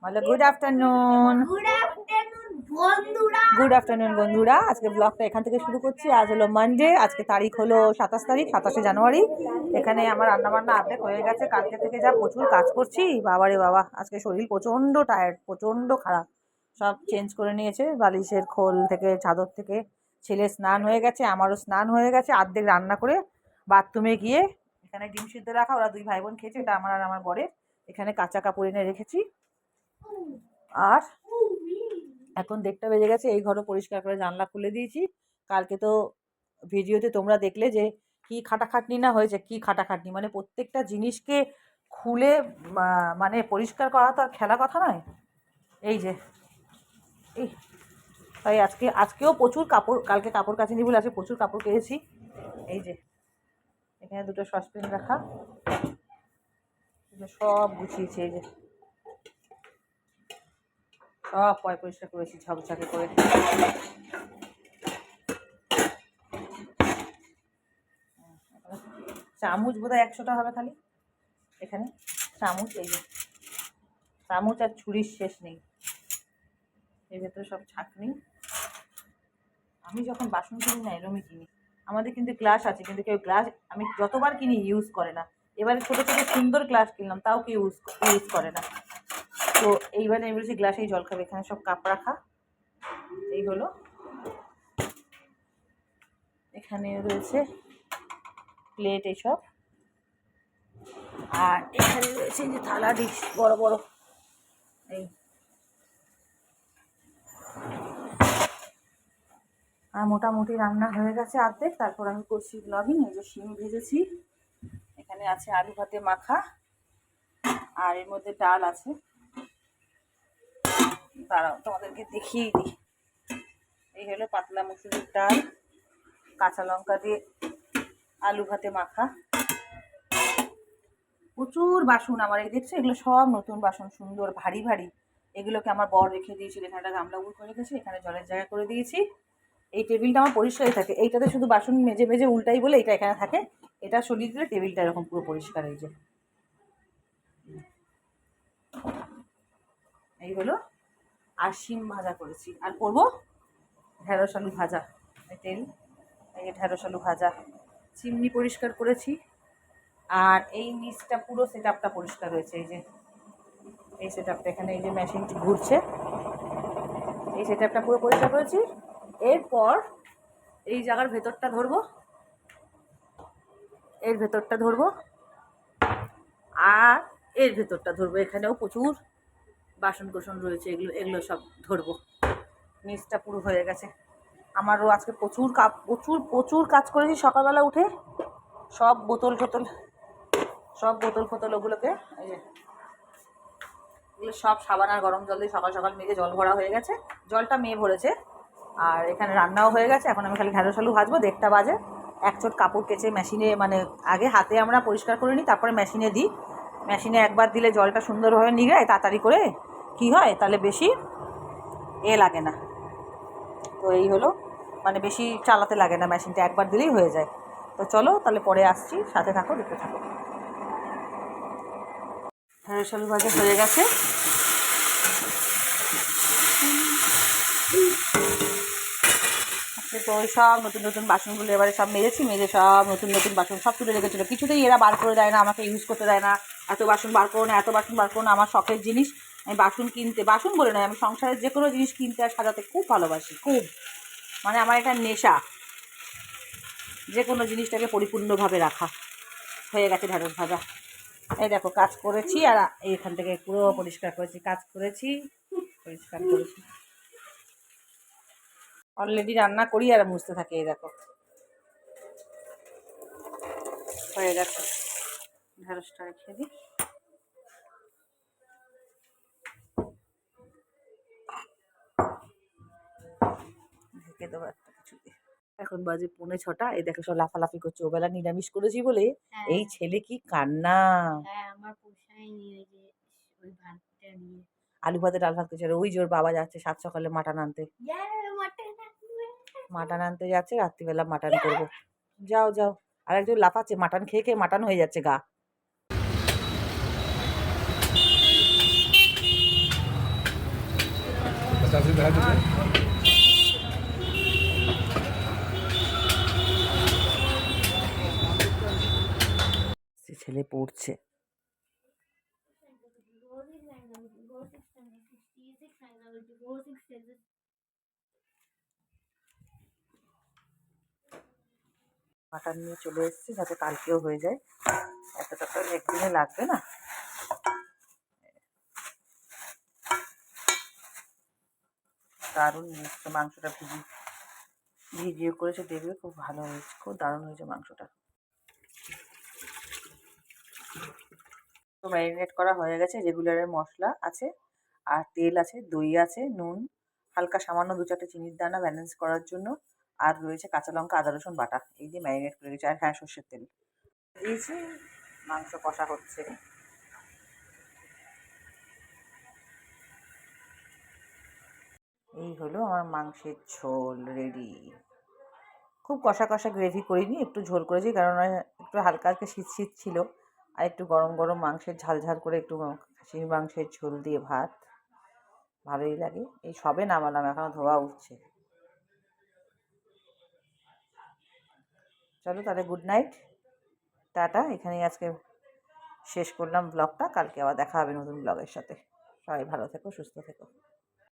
বলো good afternoon. Good afternoon বন্ধুরা, আজকে ব্লগটা এখান থেকে শুরু করছি। আজ হলো মানডে, আজকে তারিখ হলো 27 তারিখ, 27শে জানুয়ারি। এখানে আমার রান্নাবান্না অর্ধেক হয়ে গেছে। কালকে থেকে যা প্রচুর কাজ করছি, বাবারে বাবা, আজকে শরীর প্রচণ্ড টায়ার্ড, প্রচণ্ড খারাপ। সব চেঞ্জ করে নিয়েছে, বালিশের খোল থেকে, চাদর থেকে। ছেলে স্নান হয়ে গেছে, আমারও স্নান হয়ে গেছে। অর্ধেক রান্না করে বাথরুমে গিয়ে এখানে ডিম সিদ্ধ রাখা, ওরা দুই ভাই বোন খেয়েছে, এটা আমার আর আমার বরের। এখানে কাঁচা কাপড় এনে রেখেছি। আর এখন 1:30 বেজে গেছে, এই ঘরও পরিষ্কার করে জানলা খুলে দিয়েছি। কালকে তো ভিডিওতে তোমরা দেখলে যে কি খাটাখাটনি না হয়েছে, কি খাটাখাটনি, মানে প্রত্যেকটা জিনিসকে খুলে মানে পরিষ্কার করা তো আর খেলা কথা নয়। এই যে এই তাই আজকেও প্রচুর কাপড়, কালকে কাপড় কাচিনি বলে আজকে প্রচুর কাপড় কেচেছি। এই যে এখানে দুটো সসপ্যান রাখা, সব গুছিয়েছি। এই যে সব পরিষ্কার করেছি ঝকঝকে করে। চামচ বোধহয় 100টা হবে খালি এখানে চামচ। এই যে চামচ আর ছুরির শেষ নেই, এর ভেতরে সব ছাঁকনি। আমি যখন বাসন কিনি না এরমই কিনি। আমাদের কিন্তু গ্লাস আছে, কিন্তু কেউ গ্লাস আমি যতবার কিনি ইউজ করে না। এবারে ছোটো ছোটো সুন্দর গ্লাস কিনলাম, তাও কেউ ইউজ করে না। তো এইবারে আমি বলছি গ্লাসেই জল খাবে। এখানে সব কাপ রাখা, এই হলো। এখানে রয়েছে প্লেট এইসব, আর এখানে রয়েছে যে থালা ডিশ বড় বড়। এই আর মোটামুটি রান্না হয়ে গেছে অর্ধেক। তারপর আমি করছি ব্লগিং। এই যে শিম ভেজেছি, এখানে আছে আলু ভাতে মাখা, আর এর মধ্যে ডাল আছে। দাঁড়াও তোমাদেরকে দেখিয়ে দিই। এই হলো পাতলা মুসুরির ডাল, কাঁচা লঙ্কা দিয়ে আলু ভাতে মাখা। প্রচুর বাসন আমার, এই দেখছো এগুলো সব নতুন বাসন, সুন্দর ভারী ভারী। এগুলোকে আমার বর রেখে দিয়েছিল, এখানে একটা গামলা উল করে রেখেছি, এখানে জলের জায়গা করে দিয়েছি। এই টেবিলটা আমার পরিষ্কারই থাকে, এইটাতে শুধু বাসন মেজে মেজে উল্টাই বলে এটা এখানে থাকে। এটা সরিয়ে দিলে টেবিলটা এরকম পুরো পরিষ্কার। এই যে এই হলো। আর শিম ভাজা করেছি, আর করবো ঢেঁড়স আলু ভাজা। তেল, এই ঢেঁড়স আলু ভাজা। চিমনি পরিষ্কার করেছি, আর এই নিচটা পুরো সেট আপটা পরিষ্কার হয়েছে। এই যে এই সেট আপটা, এখানে এই যে মেশিনটি ঘুরছে, এই সেট আপটা পুরো পরিষ্কার করেছি। এরপর এই জায়গার ভেতরটা ধরবো, এর ভেতরটা ধরবো, আর এর ভেতরটা ধরবো। এখানেও প্রচুর বাসন কোসন রয়েছে, এগুলো সব ধরবো। নিচটা পুরো হয়ে গেছে। আমারও আজকে প্রচুর প্রচুর কাজ করেছি সকালবেলা উঠে। সব বোতল ফোতল ওগুলোকে, এই যে এগুলো সব সাবান আর গরম জল দিয়ে সকাল সকাল মেজে জল ভরা হয়ে গেছে। জলটা মেয়ে ভরেছে। আর এখানে রান্নাও হয়ে গেছে। এখন আমি খালি ঢেঁড়স আলু ভাজবো। 1:30 বাজে। এক চোট কাপড় কেচে মেশিনে, মানে আগে হাতে আমরা পরিষ্কার করে নিই, তারপরে মেশিনে দিই। মেশিনে একবার দিলে জলটা সুন্দরভাবে নিগড়ায়, তাড়াতাড়ি করে কি হয়, তাহলে বেশি লাগে না। তো এই হলো, মানে বেশি চালাতে লাগে না, মেশিনটা একবার দিলেই হয়ে যায়। তো চলো তাহলে পরে আসছি, সাথে থাকো, দেখতে থাকো। ঢেঁড়স আলু ভাজা হয়ে গেছে। তো ওই সব নতুন নতুন বাসনগুলো এবারে সব মেজেছি, মেজে সব নতুন নতুন বাসন সব তুলে রেখেছিলো। কিছুতেই এরা বার করে দেয় না, আমাকে ইউজ করতে দেয় না। এত বাসন বার করো না, এত বাসন বার করো না। আমার শখের জিনিস, আমি বাসন বলে নয়, আমি সংসারের যে কোনো জিনিস কিনতে আর সাজাতে খুব ভালোবাসি, খুব, মানে আমার একটা নেশা, যে কোনো জিনিসটাকে পরিপূর্ণভাবে রাখা। হয়ে গেছে ঢেঁড়স ভাজা। এই দেখো কাজ করেছি, আর এইখান থেকে পুরো পরিষ্কার করেছি, কাজ করেছি, পরিষ্কার করেছি। অলরেডি রান্না করি আর মুছতে থাকি। এই দেখো হয়ে গেছে। ঢেঁড়সটা রেখে দিই। ঢেকে দেবো একটা কিছু দিয়ে। এখন বাজে 5:45। এই দেখো সব লাফালাফি করছে। ওবেলা নিরামিষ করেছি বলে এই ছেলে কি কান্না। আলু ভাতে ডাল ভাত করছে। ওই জোর বাবা যাচ্ছে 7 সকালে মাটন আনতে, মাটন আনতে যাচ্ছে। রাত্রিবেলা মাটন করবো। যাও যাও। আর একজন লাফাচ্ছে, মাটন খেয়ে খেয়ে মাটন হয়ে যাচ্ছে গা। ছেলে পড়ছে। মাটন নিয়ে চলে এসেছি যাতে কালকেও হয়ে যায়, এতটা তো একদিনে লাগবে না। দারুণ হয়েছে মাংসটা, ভিজিয়ে করেছে, দেখবে খুব ভালো হয়েছে, খুব দারুণ হয়েছে মাংসটা। তো ম্যারিনেট করা হয়ে গেছে, রেগুলারের মশলা আছে আর তেল আছে, দই আছে, নুন, হালকা সামান্য 2-4টে চিনির দানা ব্যালেন্স করার জন্য, আর রয়েছে কাঁচা লঙ্কা, আদা রসুন বাটা, এই দিয়ে ম্যারিনেট করে গেছে। আর হ্যাঁ, সর্ষের তেল দিয়েছি। মাংস কষা হচ্ছে। এই হলো আমার মাংসের ঝোল রেডি। খুব কষা কষা গ্রেভি করিনি, একটু ঝোল করেছি, কারণ একটু হালকা হালকা শীত শীত ছিল। আর একটু গরম গরম মাংসের ঝাল ঝাল করে একটু খাসির মাংসের ঝোল দিয়ে ভাত ভালোই লাগে। এই সবে নামালাম, এখনো ধোয়া উঠছে। চলো তাহলে, গুড নাইট, টাটা। এখানেই আজকে শেষ করলাম ব্লগটা, কালকে আবার দেখা হবে নতুন ব্লগের সাথে। সবাই ভালো থেকো, সুস্থ থেকো।